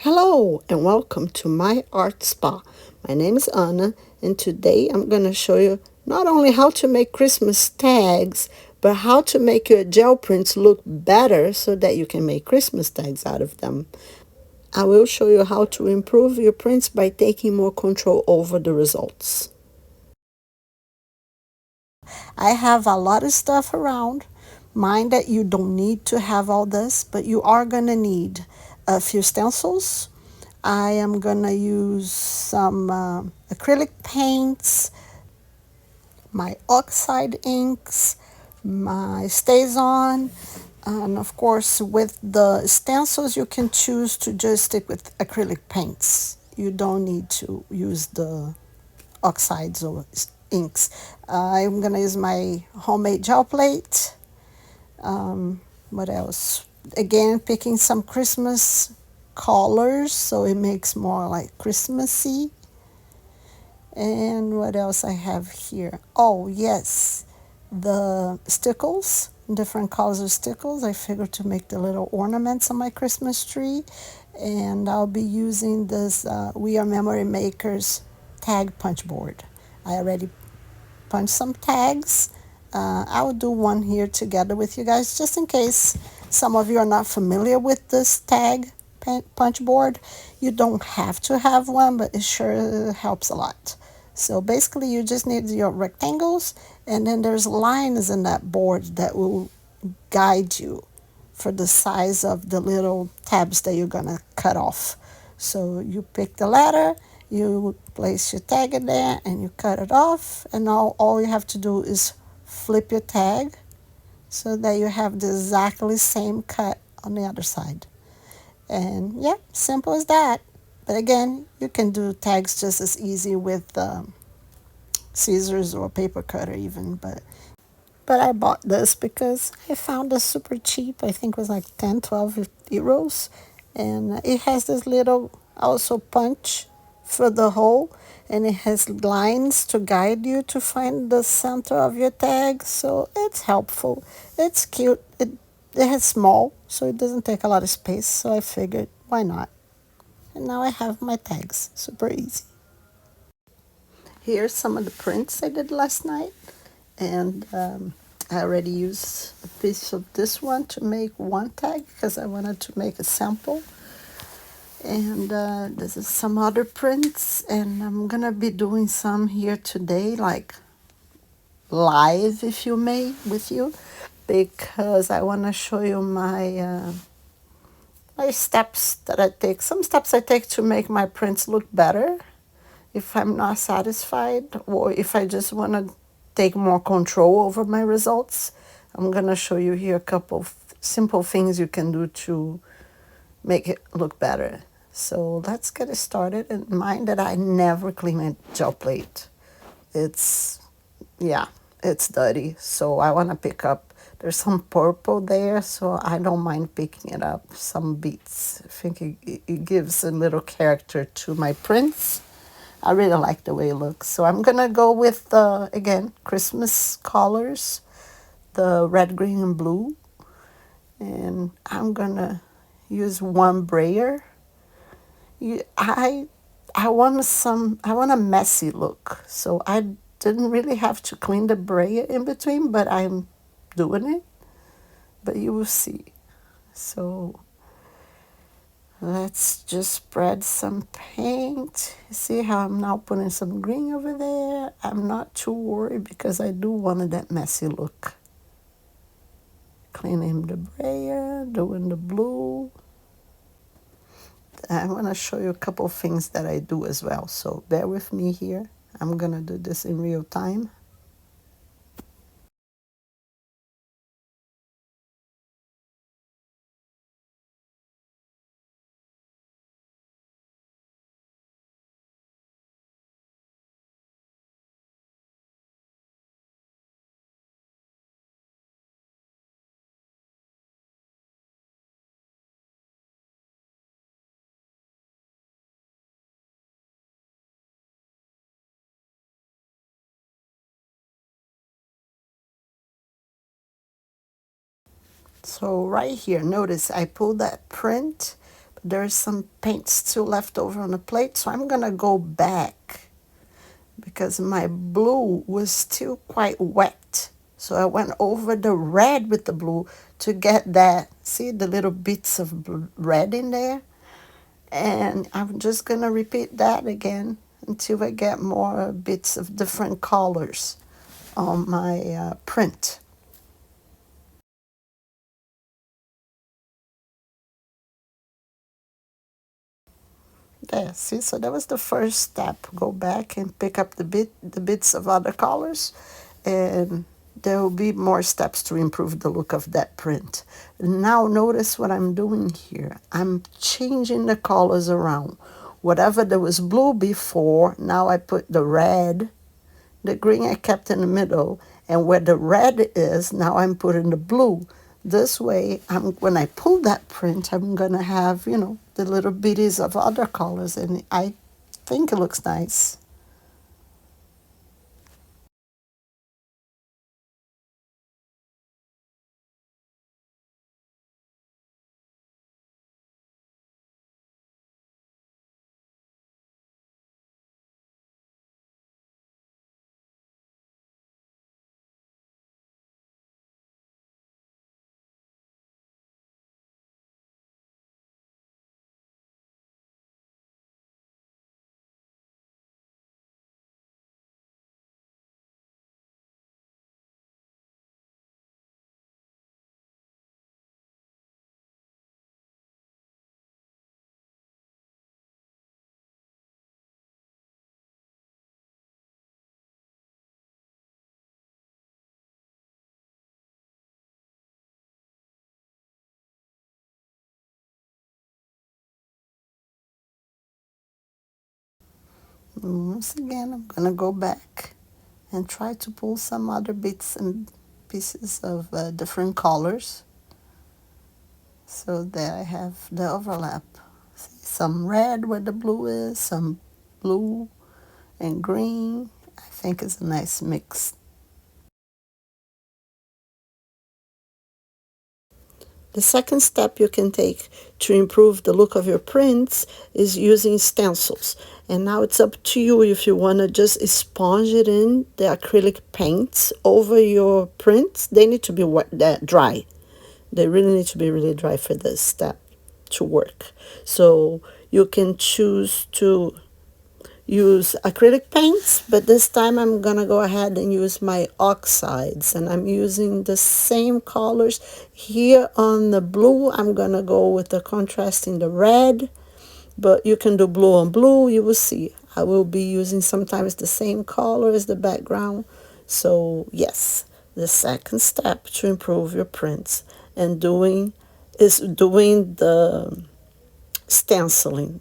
Hello and welcome to my art spa. My name is Anna and today I'm going to show you not only how to make Christmas tags, but how to make your gel prints look better so that you can make Christmas tags out of them. I will show you how to improve your prints by taking more control over the results. I have a lot of stuff around. Mind that you don't need to have all this, but you are going to need a few stencils. I am going to use some acrylic paints, my oxide inks, my StazOn, and of course with the stencils you can choose to just stick with acrylic paints. You don't need to use the oxides or inks. I'm gonna use my homemade gel plate. What else? Again, picking some Christmas colors so it makes more like Christmassy. And what else I have here? Oh, yes, the stickles, different colors of stickles. I figured to make the little ornaments on my Christmas tree. And I'll be using this We Are Memory Makers tag punch board. I already punched some tags. I will do one here together with you guys just in case some of you are not familiar with this tag punch board. You don't have to have one, but it sure helps a lot. So basically you just need your rectangles, and then there's lines in that board that will guide you for the size of the little tabs that you're gonna cut off. So you pick the letter, you place your tag in there and you cut it off, and now all you have to do is flip your tag so that you have the exactly same cut on the other side. And yeah, simple as that. But again, you can do tags just as easy with scissors or paper cutter even, but I bought this because I found it super cheap. I think it was like 10, 12 euros. And it has this little also punch for the hole. And it has lines to guide you to find the center of your tag. So it's helpful. It's cute. It has small, so it doesn't take a lot of space. So I figured, why not? And now I have my tags. Super easy. Here's some of the prints I did last night. And I already used a piece of this one to make one tag because I wanted to make a sample. And this is some other prints, and I'm gonna be doing some here today, like live, if you may, with you, because I want to show you my steps that I take. Some steps I take to make my prints look better if I'm not satisfied, or if I just want to take more control over my results. I'm going to show you here a couple of simple things you can do to make it look better. So let's get it started. And mind that I never clean my gel plate. It's, yeah, it's dirty. So I want to pick up, there's some purple there, so I don't mind picking it up, some bits. I think it gives a little character to my prints. I really like the way it looks. So I'm going to go with, again, Christmas colors, the red, green, and blue. And I'm going to use one brayer. I want a messy look. So I didn't really have to clean the brayer in between, but I'm doing it. But you will see. So let's just spread some paint. See how I'm now putting some green over there? I'm not too worried because I do want that messy look. Cleaning the brayer, doing the blue. I want to show you a couple of things that I do as well. So bear with me here. I'm going to do this in real time. So right here, notice I pulled that print, but there's some paint still left over on the plate, so I'm gonna go back because my blue was still quite wet. So I went over the red with the blue to get that, see the little bits of red in there? And I'm just gonna repeat that again until I get more bits of different colors on my print. There, see, so that was the first step. Go back and pick up the bits of other colors, and there will be more steps to improve the look of that print. Now notice what I'm doing here. I'm changing the colors around. Whatever there was blue before, now I put the red. The green I kept in the middle, and where the red is, now I'm putting the blue. This way, when I pull that print, I'm gonna have, the little bitties of other colors, and I think it looks nice. Once again, I'm gonna go back and try to pull some other bits and pieces of different colors so that I have the overlap. See, some red where the blue is, some blue and green. I think it's a nice mix. The second step you can take to improve the look of your prints is using stencils. And now it's up to you if you want to just sponge it in the acrylic paints over your prints. They need to be dry. They really need to be really dry for this step to work. So you can choose to use acrylic paints, but this time I'm gonna go ahead and use my oxides, and I'm using the same colors. Here on the blue, I'm gonna go with the contrast in the red, but you can do blue on blue. You will see I will be using sometimes the same color as the background. So yes, the second step to improve your prints and doing the stenciling.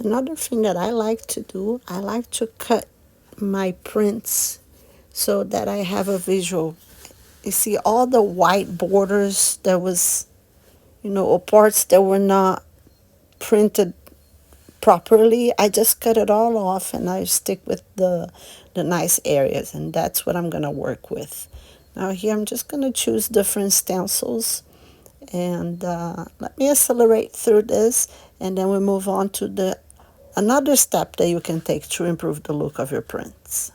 Another thing that I like to do, I like to cut my prints so that I have a visual. You see all the white borders that was, or parts that were not printed properly. I just cut it all off and I stick with the nice areas, and that's what I'm going to work with. Now here I'm just going to choose different stencils, and let me accelerate through this, and then we move on to the another step that you can take to improve the look of your prints.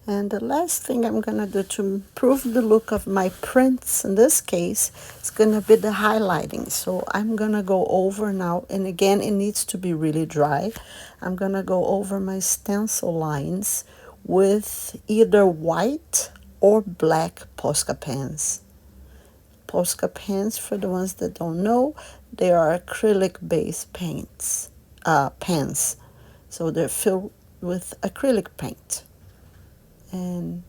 And the last thing I'm going to do to improve the look of my prints in this case is going to be the highlighting. So I'm going to go over now, and again, it needs to be really dry. I'm going to go over my stencil lines with either white or black Posca pens. Posca pens, for the ones that don't know, they are acrylic based pens. So they're filled with acrylic paint. And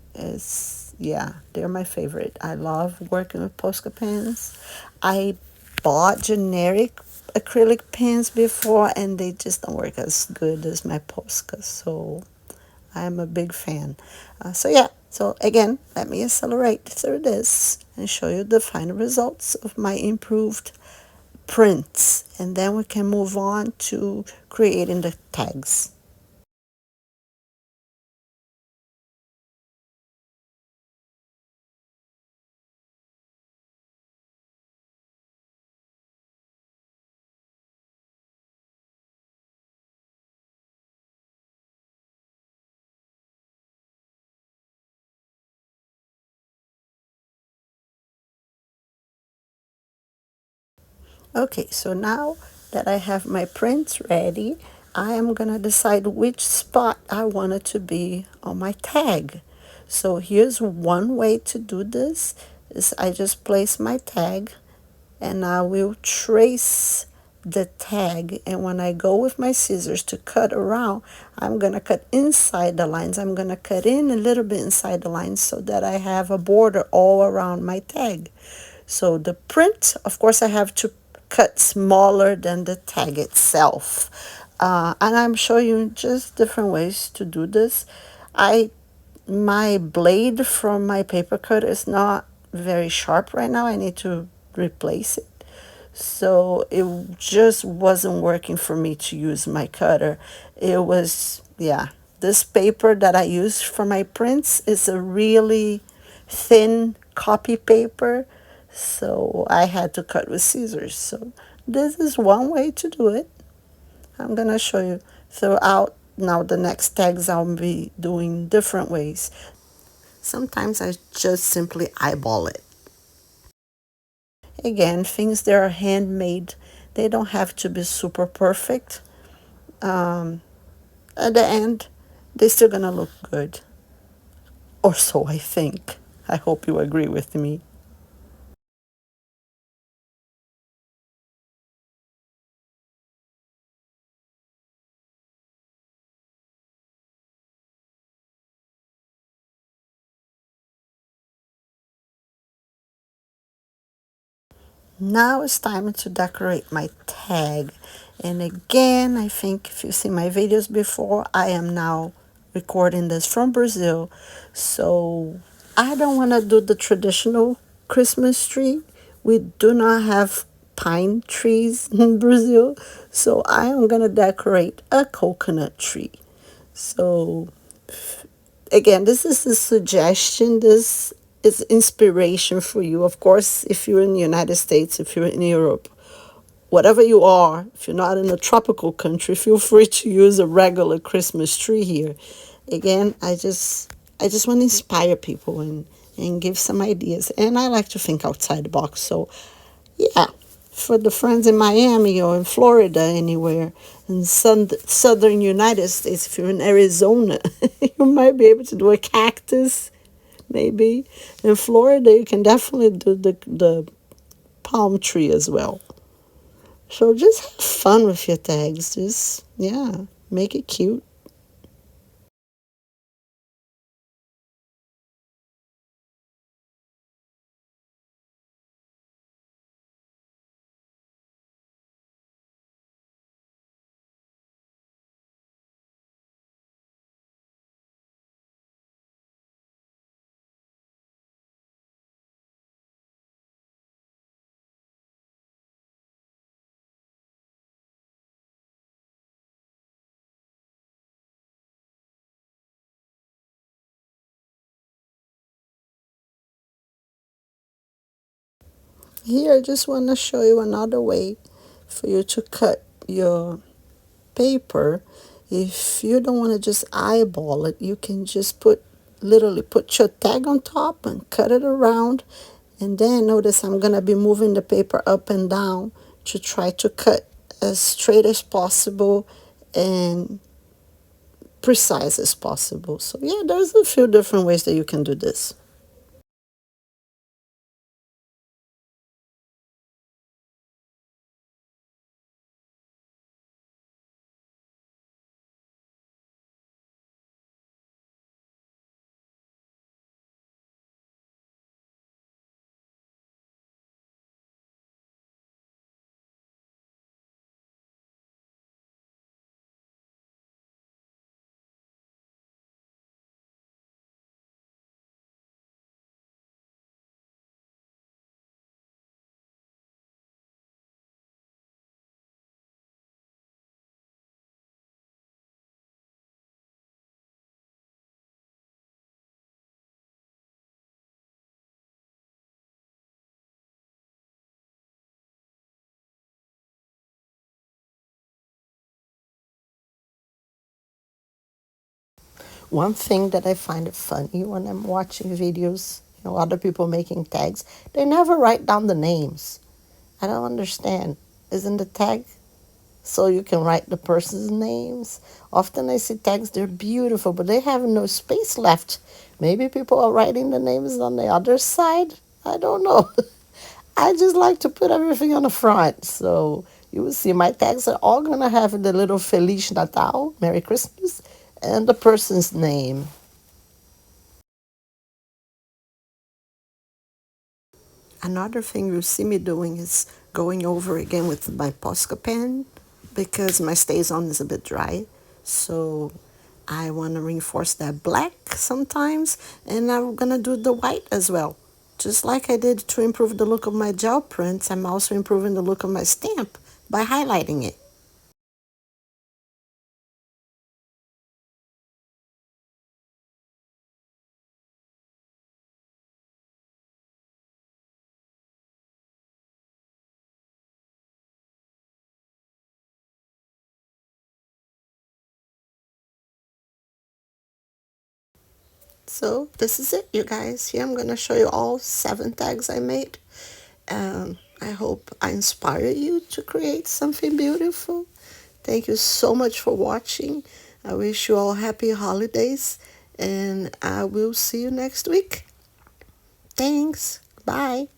yeah, they're my favorite. I love working with Posca pens. I bought generic acrylic pens before and they just don't work as good as my Posca. So I'm a big fan. So yeah, so again, let me accelerate through this and show you the final results of my improved prints. And then we can move on to creating the tags. Okay, so now that I have my prints ready, I am gonna decide which spot I want it to be on my tag. So here's one way to do this is I just place my tag and I will trace the tag, and when I go with my scissors to cut around, I'm gonna cut inside the lines. I'm gonna cut in a little bit inside the lines so that I have a border all around my tag. So the print, of course, I have to cut smaller than the tag itself. And I'm showing you just different ways to do this. I My blade from my paper cutter is not very sharp right now. I need to replace it. So it just wasn't working for me to use my cutter. It was, yeah, this paper that I use for my prints is a really thin copy paper. So I had to cut with scissors. So this is one way to do it. I'm going to show you throughout. Now the next tags I'll be doing different ways. Sometimes I just simply eyeball it. Again, things that are handmade, they don't have to be super perfect. At the end, they're still gonna look good. Or so I think. I hope you agree with me. Now it's time to decorate my tag. And again, I think if you see my videos before, I am now recording this from Brazil. So I don't want to do the traditional Christmas tree. We do not have pine trees in Brazil. So I am going to decorate a coconut tree. So again, this is a suggestion. This is inspiration for you. Of course, if you're in the United States, if you're in Europe, whatever you are, if you're not in a tropical country, feel free to use a regular Christmas tree here. Again, I just want to inspire people and give some ideas. And I like to think outside the box. So yeah, for the friends in Miami or in Florida, anywhere in southern United States, if you're in Arizona, you might be able to do a cactus, maybe. In Florida, you can definitely do the palm tree as well. So just have fun with your tags. Just, yeah, make it cute. Here, I just want to show you another way for you to cut your paper. If you don't want to just eyeball it, you can just literally put your tag on top and cut it around. And then notice I'm going to be moving the paper up and down to try to cut as straight as possible and precise as possible. So yeah, there's a few different ways that you can do this. One thing that I find it funny when I'm watching videos, other people making tags, they never write down the names. I don't understand. Isn't the tag so you can write the person's names? Often I see tags, they're beautiful, but they have no space left. Maybe people are writing the names on the other side. I don't know. I just like to put everything on the front. So you will see my tags are all going to have the little Feliz Natal, Merry Christmas, and the person's name. Another thing you'll see me doing is going over again with my Posca pen because my StazOn is a bit dry. So I want to reinforce that black sometimes, and I'm going to do the white as well. Just like I did to improve the look of my gel prints, I'm also improving the look of my stamp by highlighting it. So this is it, you guys. Here I'm going to show you all 7 tags I made. I hope I inspire you to create something beautiful. Thank you so much for watching. I wish you all happy holidays, and I will see you next week. Thanks. Bye.